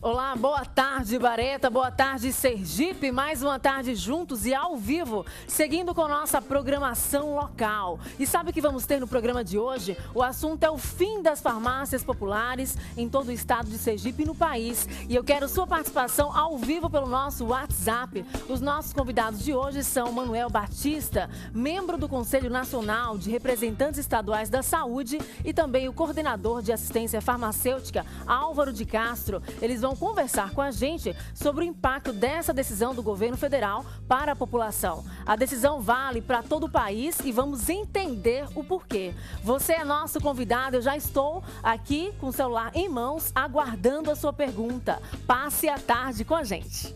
Olá, boa tarde, Bareta, boa tarde, Sergipe. Mais uma tarde juntos e ao vivo, seguindo com nossa programação local. E sabe o que vamos ter no programa de hoje? O assunto é o fim das farmácias populares em todo o estado de Sergipe e no país. E eu quero sua participação ao vivo pelo nosso WhatsApp. Os nossos convidados de hoje são Manuel Batista, membro do Conselho Nacional de Representantes Estaduais da Saúde, e também o coordenador de assistência farmacêutica, Álvaro de Castro. Eles vão conversar com a gente sobre o impacto dessa decisão do governo federal para a população. A decisão vale para todo o país e vamos entender o porquê. Você é nosso convidado, eu já estou aqui com o celular em mãos, aguardando a sua pergunta. Passe a tarde com a gente.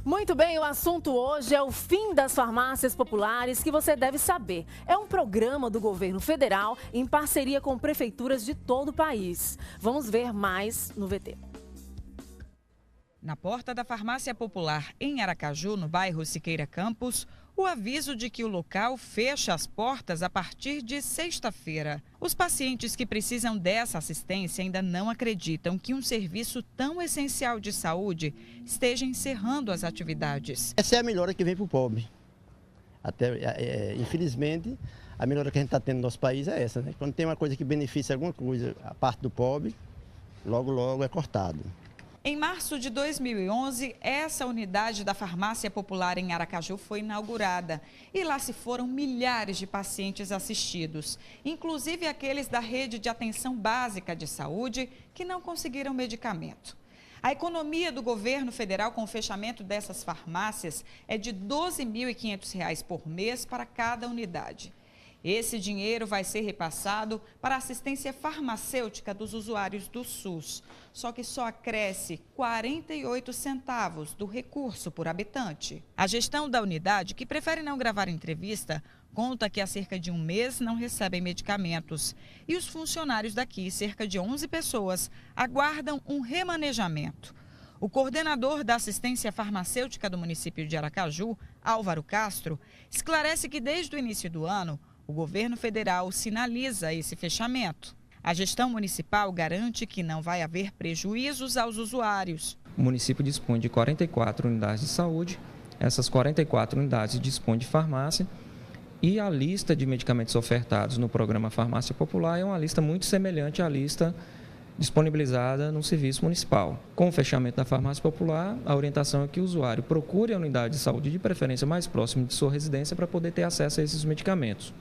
Muito bem, o assunto hoje é o fim das farmácias populares, que você deve saber. É um programa do governo federal em parceria com prefeituras de todo o país. Vamos ver mais no VT. Na porta da farmácia popular em Aracaju, no bairro Siqueira Campos, o aviso de que o local fecha as portas a partir de sexta-feira. Os pacientes que precisam dessa assistência ainda não acreditam que um serviço tão essencial de saúde esteja encerrando as atividades. Essa é a melhora que vem para o pobre. Infelizmente, a melhora que a gente está tendo no nosso país é essa, né? Quando tem uma coisa que beneficia alguma coisa, a parte do pobre, logo é cortado. Em março de 2011, essa unidade da farmácia popular em Aracaju foi inaugurada. E lá se foram milhares de pacientes assistidos, inclusive aqueles da rede de atenção básica de saúde que não conseguiram medicamento. A economia do governo federal com o fechamento dessas farmácias é de R$ 12.500 por mês para cada unidade. Esse dinheiro vai ser repassado para a assistência farmacêutica dos usuários do SUS, só que só acresce 48 centavos do recurso por habitante. A gestão da unidade, que prefere não gravar entrevista, conta que há cerca de um mês não recebem medicamentos. E os funcionários daqui, cerca de 11 pessoas, aguardam um remanejamento. O coordenador da assistência farmacêutica do município de Aracaju, Álvaro Castro, esclarece que desde o início do ano, o governo federal sinaliza esse fechamento. A gestão municipal garante que não vai haver prejuízos aos usuários. O município dispõe de 44 unidades de saúde. Essas 44 unidades dispõem de farmácia. E a lista de medicamentos ofertados no programa Farmácia Popular é uma lista muito semelhante à lista disponibilizada no serviço municipal. Com o fechamento da farmácia popular, a orientação é que o usuário procure a unidade de saúde de preferência mais próxima de sua residência para poder ter acesso a esses medicamentos.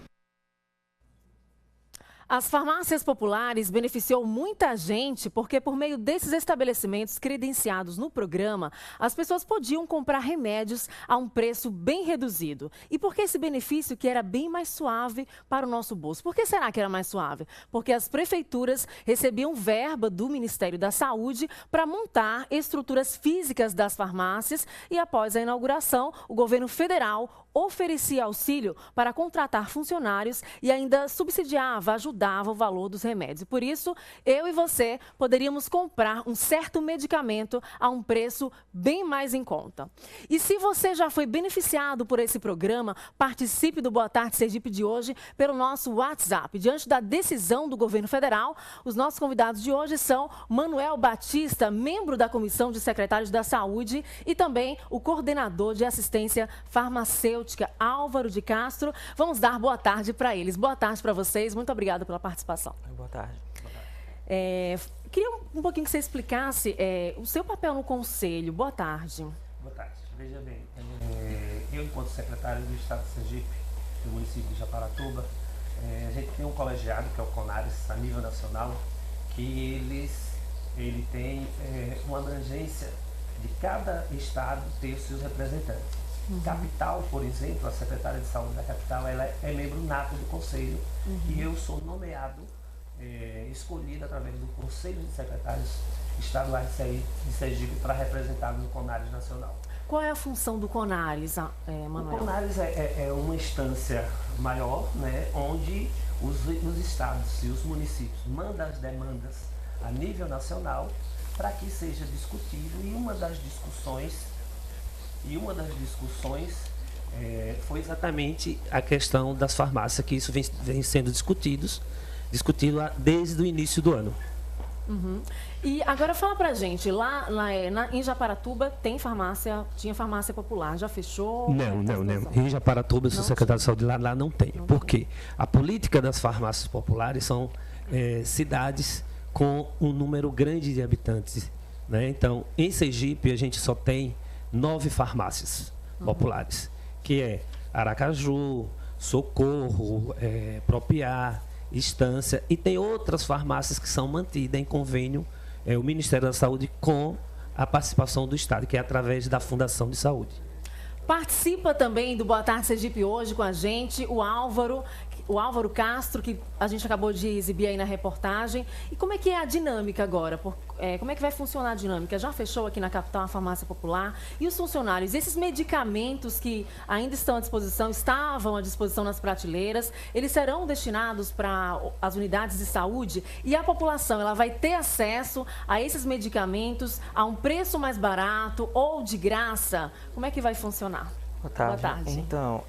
As farmácias populares beneficiou muita gente porque, por meio desses estabelecimentos credenciados no programa, as pessoas podiam comprar remédios a um preço bem reduzido. E por que esse benefício que era bem mais suave para o nosso bolso? Por que será que era mais suave? Porque as prefeituras recebiam verba do Ministério da Saúde para montar estruturas físicas das farmácias e, após a inauguração, o governo federal oferecia auxílio para contratar funcionários e ainda subsidiava, ajudava o valor dos remédios. Por isso, eu e você poderíamos comprar um certo medicamento a um preço bem mais em conta. E se você já foi beneficiado por esse programa, participe do Boa Tarde Sergipe de hoje pelo nosso WhatsApp. Diante da decisão do governo federal, os nossos convidados de hoje são Manuel Batista, membro da Comissão de Secretários da Saúde, e também o coordenador de assistência farmacêutica, Álvaro de Castro. Vamos dar boa tarde para eles. Boa tarde para vocês. Muito obrigada pela participação. Boa tarde. Queria um pouquinho que você explicasse o seu papel no Conselho. Boa tarde. Boa tarde. Veja bem, eu, enquanto secretário do Estado de Sergipe, do município de Japaratuba, a gente tem um colegiado, que é o CONARES, a nível nacional, que ele tem uma abrangência de cada estado ter os seus representantes. Capital, por exemplo, a secretária de saúde da capital, ela é membro nato do conselho e eu sou nomeado, escolhido através do Conselho de Secretários Estaduais de Sergipe para representar no CONARES Nacional. Qual é a função do CONARES, Manuel? O CONARES é uma instância maior, né, onde os estados e os municípios mandam as demandas a nível nacional para que seja discutido, e uma das discussões E uma das discussões foi exatamente a questão das farmácias, que isso vem sendo discutido desde o início do ano. Uhum. E agora fala pra gente, em Japaratuba tinha farmácia popular, já fechou? Não. Em Japaratuba, eu sou secretário de saúde, lá não tem. Por quê? A política das farmácias populares são cidades com um número grande de habitantes, né? Então, em Sergipe, a gente só tem 9 farmácias populares, que é Aracaju, Socorro, Propiá, Estância, e tem outras farmácias que são mantidas em convênio, o Ministério da Saúde, com a participação do Estado, que é através da Fundação de Saúde. Participa também do Boa Tarde Sergipe hoje com a gente o Álvaro Castro, que a gente acabou de exibir aí na reportagem. E como é que é a dinâmica agora? Como é que vai funcionar a dinâmica? Já fechou aqui na capital a farmácia popular? E os funcionários, esses medicamentos que ainda estavam à disposição nas prateleiras, eles serão destinados para as unidades de saúde? E a população, ela vai ter acesso a esses medicamentos a um preço mais barato ou de graça? Como é que vai funcionar? Boa tarde. Boa tarde. Então,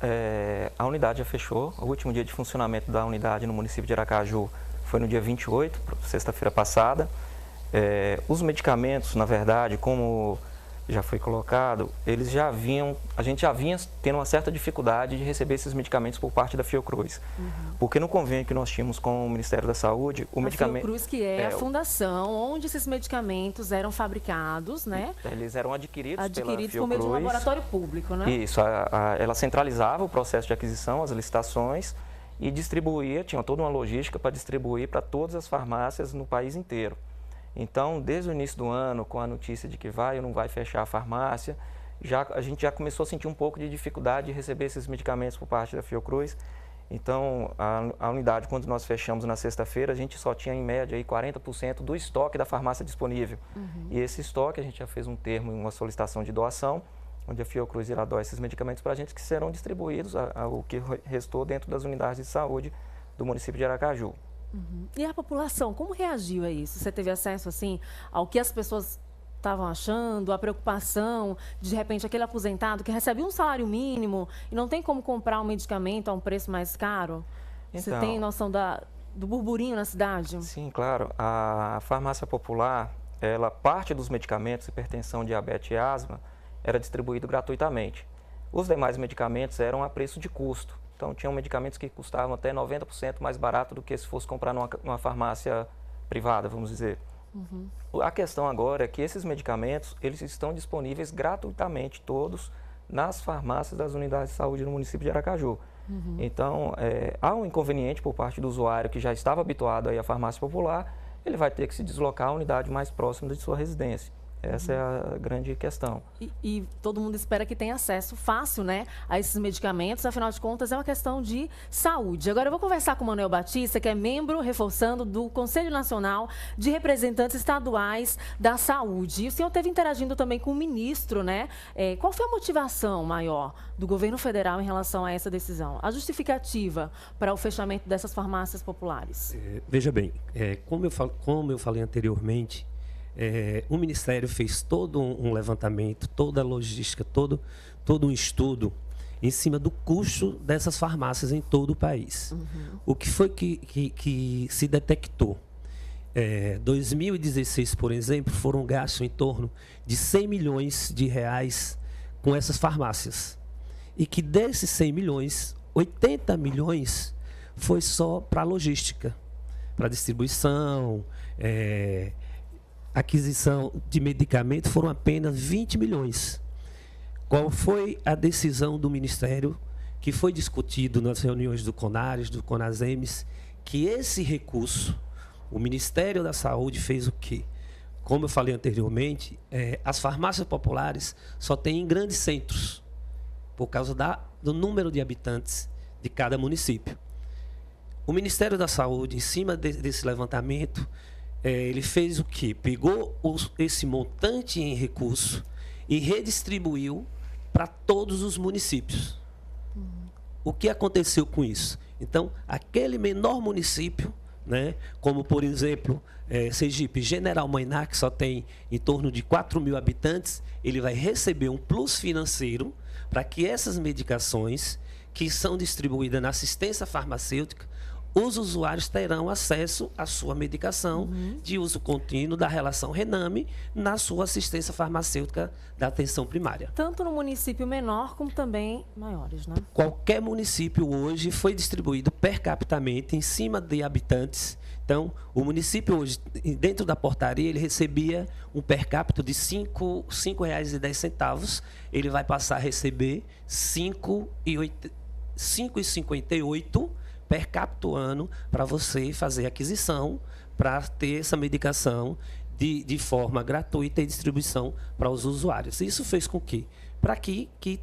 a unidade já fechou. O último dia de funcionamento da unidade no município de Aracaju foi no dia 28, sexta-feira passada. Os medicamentos, na verdade, como já foi colocado, a gente já vinha tendo uma certa dificuldade de receber esses medicamentos por parte da Fiocruz. Porque no convênio que nós tínhamos com o Ministério da Saúde, o medicamento... Fiocruz, que é a fundação onde esses medicamentos eram fabricados, né? Eles eram adquiridos pela Fiocruz. Por meio de um laboratório público, né? Isso, ela centralizava o processo de aquisição, as licitações, e distribuía, tinha toda uma logística para distribuir para todas as farmácias no país inteiro. Então, desde o início do ano, com a notícia de que vai ou não vai fechar a farmácia, a gente já começou a sentir um pouco de dificuldade de receber esses medicamentos por parte da Fiocruz. Então, a unidade, quando nós fechamos na sexta-feira, a gente só tinha, em média, aí 40% do estoque da farmácia disponível. E esse estoque, a gente já fez um termo, uma solicitação de doação, onde a Fiocruz irá doar esses medicamentos para a gente, que serão distribuídos o que restou dentro das unidades de saúde do município de Aracaju. E a população, como reagiu a isso? Você teve acesso, assim, ao que as pessoas estavam achando, a preocupação, de repente, aquele aposentado que recebe um salário mínimo e não tem como comprar um medicamento a um preço mais caro? Você tem noção do burburinho na cidade? Sim, claro. A farmácia popular, parte dos medicamentos, hipertensão, diabetes e asma, era distribuído gratuitamente. Os demais medicamentos eram a preço de custo. Então, tinham medicamentos que custavam até 90% mais barato do que se fosse comprar numa farmácia privada, vamos dizer. A questão agora é que esses medicamentos, eles estão disponíveis gratuitamente, todos, nas farmácias das unidades de saúde no município de Aracaju. Então, há um inconveniente por parte do usuário que já estava habituado aí à farmácia popular, ele vai ter que se deslocar à unidade mais próxima de sua residência. Essa é a grande questão. E todo mundo espera que tenha acesso fácil, né, a esses medicamentos, afinal de contas é uma questão de saúde. Agora eu vou conversar com o Manuel Batista, que é membro, reforçando, do Conselho Nacional de Representantes Estaduais da Saúde. E o senhor esteve interagindo também com o ministro, né? Qual foi a motivação maior do governo federal em relação a essa decisão? A justificativa para o fechamento dessas farmácias populares? Veja bem, como eu falei anteriormente, o Ministério fez todo um levantamento, toda a logística, todo um estudo em cima do custo dessas farmácias em todo o país. O que foi que se detectou? 2016, por exemplo, foram gastos em torno de 100 milhões de reais com essas farmácias. E que desses 100 milhões, 80 milhões foi só para logística, para distribuição, aquisição de medicamentos, foram apenas 20 milhões. Qual foi a decisão do Ministério, que foi discutido nas reuniões do CONARES, do CONASEMES, que esse recurso, o Ministério da Saúde fez o quê? Como eu falei anteriormente, as farmácias populares só tem em grandes centros, por causa do número de habitantes de cada município. O Ministério da Saúde, em cima desse levantamento, ele fez o quê? Pegou esse montante em recurso e redistribuiu para todos os municípios. O que aconteceu com isso? Então, aquele menor município né? Como, por exemplo, Sergipe, General Mainá, que só tem em torno de 4.000 habitantes, ele vai receber um plus financeiro para que essas medicações que são distribuídas na assistência farmacêutica, os usuários terão acesso à sua medicação de uso contínuo da relação Rename na sua assistência farmacêutica da atenção primária. Tanto no município menor como também maiores, né? Qualquer município hoje foi distribuído per capitamente em cima de habitantes. Então, o município hoje, dentro da portaria, ele recebia um per capita de R$ 5,10. Ele vai passar a receber R$ 5,58 per capita ano para você fazer aquisição, para ter essa medicação de forma gratuita e distribuição para os usuários. Isso fez com que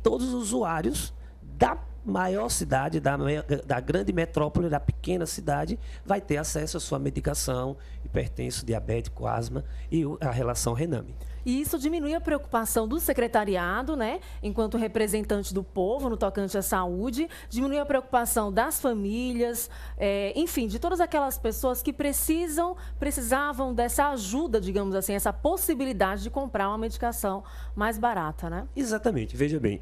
todos os usuários da maior cidade, da grande metrópole, da pequena cidade, vai ter acesso à sua medicação, hipertenso, diabético, asma e a relação Rename. E isso diminui a preocupação do secretariado, né, enquanto representante do povo no tocante à saúde, diminui a preocupação das famílias, enfim, de todas aquelas pessoas que precisavam dessa ajuda, digamos assim, essa possibilidade de comprar uma medicação mais barata, né? Exatamente. Veja bem,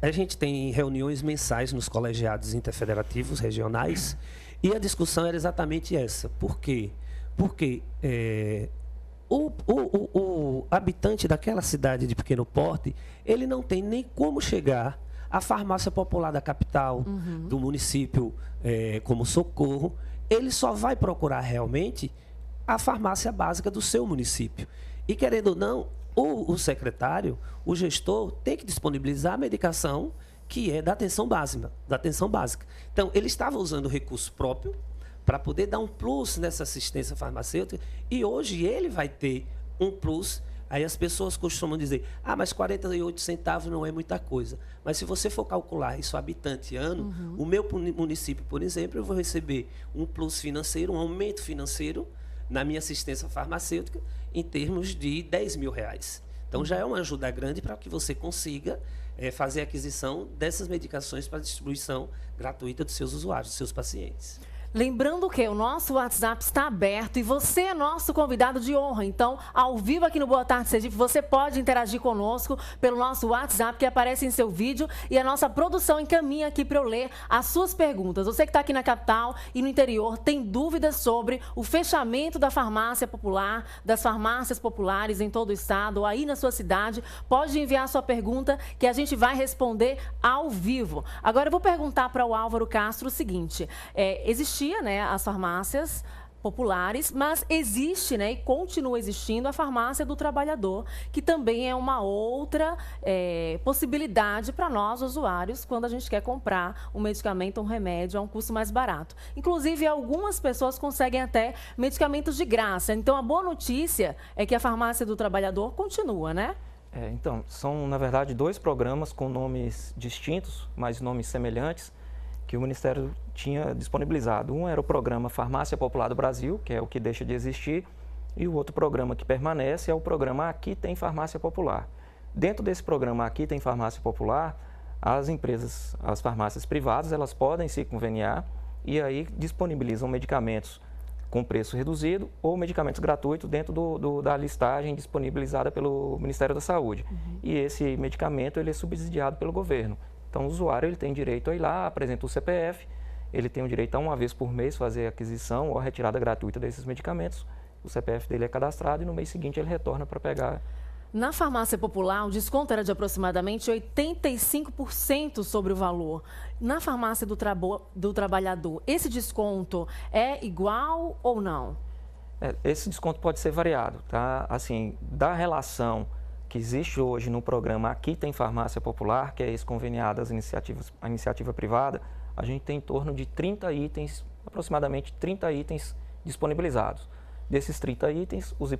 a gente tem reuniões mensais nos colegiados interfederativos regionais e a discussão era exatamente essa. Por quê? Porque o habitante daquela cidade de pequeno porte, ele não tem nem como chegar à farmácia popular da capital, do município, como Socorro. Ele só vai procurar realmente a farmácia básica do seu município. E, querendo ou não, o secretário, o gestor, tem que disponibilizar a medicação que é da atenção básica. Então, ele estava usando o recurso próprio para poder dar um plus nessa assistência farmacêutica, e hoje ele vai ter um plus. Aí as pessoas costumam dizer, mas 48 centavos não é muita coisa. Mas se você for calcular isso habitante ano, o meu município, por exemplo, eu vou receber um plus financeiro, um aumento financeiro na minha assistência farmacêutica em termos de R$10.000. Então já é uma ajuda grande para que você consiga fazer a aquisição dessas medicações para distribuição gratuita dos seus usuários, dos seus pacientes. Lembrando que o nosso WhatsApp está aberto e você é nosso convidado de honra. Então, ao vivo aqui no Boa Tarde Sergipe, você pode interagir conosco pelo nosso WhatsApp que aparece em seu vídeo e a nossa produção encaminha aqui para eu ler as suas perguntas. Você que está aqui na capital e no interior tem dúvidas sobre o fechamento da farmácia popular, das farmácias populares em todo o estado ou aí na sua cidade, pode enviar sua pergunta que a gente vai responder ao vivo. Agora eu vou perguntar para o Álvaro Castro o seguinte, existia, né, as farmácias populares, mas existe, né, e continua existindo a farmácia do trabalhador, que também é uma outra possibilidade para nós, usuários, quando a gente quer comprar um medicamento, um remédio a um custo mais barato. Inclusive, algumas pessoas conseguem até medicamentos de graça. Então, a boa notícia é que a farmácia do trabalhador continua, né? Então, são, na verdade, dois programas com nomes distintos, mas nomes semelhantes, que o Ministério tinha disponibilizado. Um era o programa Farmácia Popular do Brasil, que é o que deixa de existir, e o outro programa que permanece é o programa Aqui Tem Farmácia Popular. Dentro desse programa Aqui Tem Farmácia Popular, as empresas, as farmácias privadas, elas podem se conveniar e aí disponibilizam medicamentos com preço reduzido ou medicamentos gratuitos dentro da listagem disponibilizada pelo Ministério da Saúde. E esse medicamento ele é subsidiado pelo governo. Então, o usuário ele tem direito a ir lá, apresenta o CPF, ele tem o direito a uma vez por mês fazer a aquisição ou a retirada gratuita desses medicamentos. O CPF dele é cadastrado e no mês seguinte ele retorna para pegar. Na farmácia popular, o desconto era de aproximadamente 85% sobre o valor. Na farmácia do trabalhador, esse desconto é igual ou não? Esse desconto pode ser variado, tá? Assim, da relação que existe hoje no programa Aqui Tem Farmácia Popular, que é ex-conveniada à iniciativa privada, a gente tem em torno de 30 itens, aproximadamente 30 itens disponibilizados. Desses 30 itens, os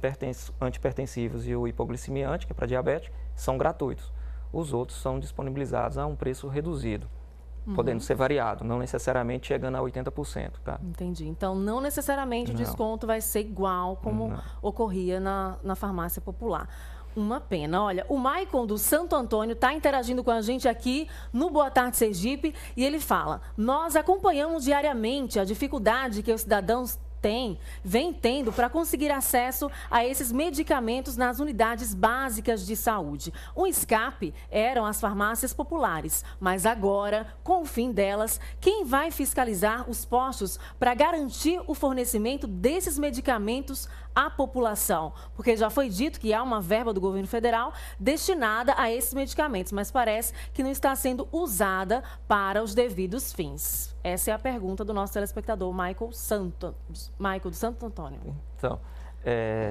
antihipertensivos e o hipoglicemiante, que é para diabetes, são gratuitos. Os outros são disponibilizados a um preço reduzido, podendo ser variado, não necessariamente chegando a 80%. Tá? Entendi. Então, não necessariamente o desconto vai ser igual como ocorria na farmácia popular. Uma pena. Olha, o Maicon do Santo Antônio está interagindo com a gente aqui no Boa Tarde Sergipe e ele fala: nós acompanhamos diariamente a dificuldade que os cidadãos vem tendo para conseguir acesso a esses medicamentos nas unidades básicas de saúde. Um escape eram as farmácias populares, mas agora, com o fim delas, quem vai fiscalizar os postos para garantir o fornecimento desses medicamentos à população? Porque já foi dito que há uma verba do governo federal destinada a esses medicamentos, mas parece que não está sendo usada para os devidos fins. Essa é a pergunta do nosso telespectador, Michael do Santo Antônio. Então,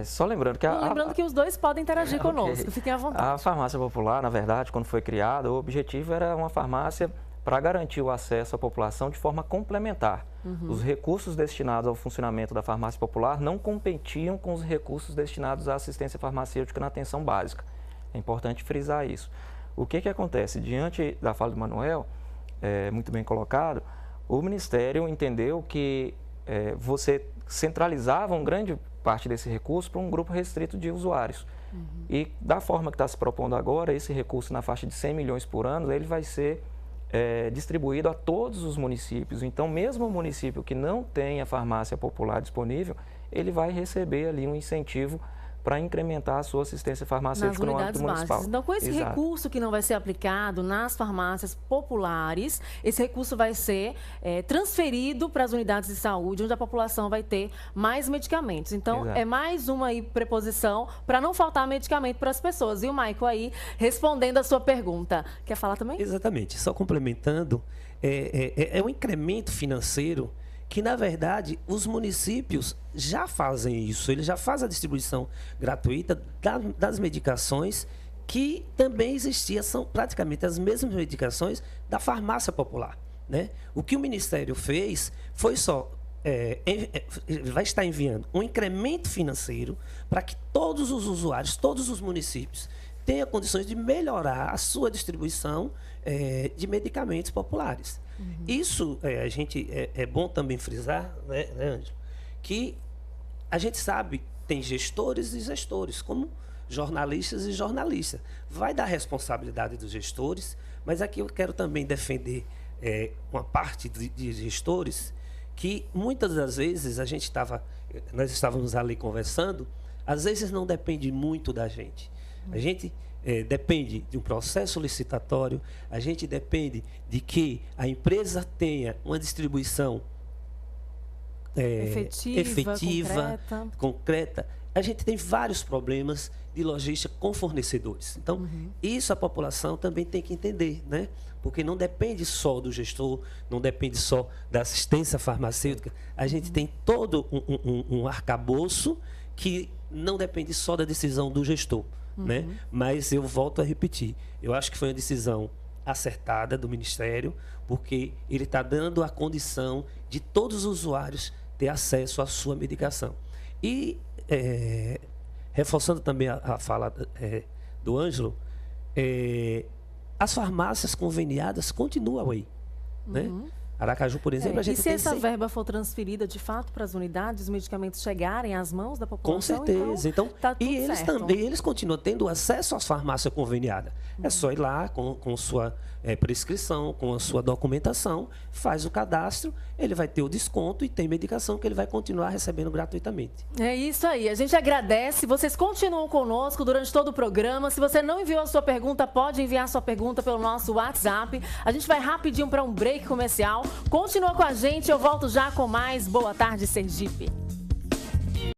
só lembrando que... Lembrando que os dois podem interagir conosco, fiquem à vontade. A farmácia popular, na verdade, quando foi criada, o objetivo era uma farmácia para garantir o acesso à população de forma complementar. Os recursos destinados ao funcionamento da farmácia popular não competiam com os recursos destinados à assistência farmacêutica na atenção básica. É importante frisar isso. O que acontece? Diante da fala do Manuel, muito bem colocado, o Ministério entendeu que você centralizava uma grande parte desse recurso para um grupo restrito de usuários. E da forma que está se propondo agora, esse recurso na faixa de 100 milhões por ano, ele vai ser distribuído a todos os municípios. Então, mesmo o município que não tem a farmácia popular disponível, ele vai receber ali um incentivo para incrementar a sua assistência farmacêutica no âmbito municipal. Então, com esse recurso que não vai ser aplicado nas farmácias populares, esse recurso vai ser transferido para as unidades de saúde, onde a população vai ter mais medicamentos. Então, é mais uma preposição para não faltar medicamento para as pessoas. E o Maicon aí, respondendo a sua pergunta. Quer falar também? Exatamente. Só complementando, é um incremento financeiro que, na verdade, os municípios já fazem isso. Eles já fazem a distribuição gratuita das medicações que também existiam, são praticamente as mesmas medicações da farmácia popular, né? O que o Ministério fez foi só, vai estar enviando um incremento financeiro para que todos os usuários, todos os municípios tenham condições de melhorar a sua distribuição de medicamentos populares. Isso é bom também frisar, né, Ângelo, que a gente sabe, tem gestores e gestores, como jornalistas e jornalistas. Vai dar responsabilidade dos gestores, mas aqui eu quero também defender uma parte de gestores que muitas das vezes nós estávamos ali conversando, às vezes não depende muito da gente. A gente depende de um processo licitatório, a gente depende de que a empresa tenha uma distribuição efetiva, concreta. A gente tem vários problemas de logística com fornecedores. Então, isso a população também tem que entender, né? Porque não depende só do gestor, não depende só da assistência farmacêutica. A gente tem todo um arcabouço que não depende só da decisão do gestor. Né? Mas eu volto a repetir, eu acho que foi uma decisão acertada do Ministério, porque ele está dando a condição de todos os usuários ter acesso à sua medicação. E, reforçando também a fala do Ângelo, as farmácias conveniadas continuam aí, né? Aracaju, por exemplo, a gente e se essa verba for transferida de fato para as unidades, os medicamentos chegarem às mãos da população? Com certeza. Então, tá tudo e eles certo. também, eles continuam tendo acesso às farmácias conveniadas. É só ir lá com sua prescrição, com a sua documentação, faz o cadastro, ele vai ter o desconto e tem medicação que ele vai continuar recebendo gratuitamente. É isso aí. A gente agradece. Vocês continuam conosco durante todo o programa. Se você não enviou a sua pergunta, pode enviar a sua pergunta pelo nosso WhatsApp. A gente vai rapidinho para um break comercial. Continua com a gente, eu volto já com mais Boa Tarde Sergipe.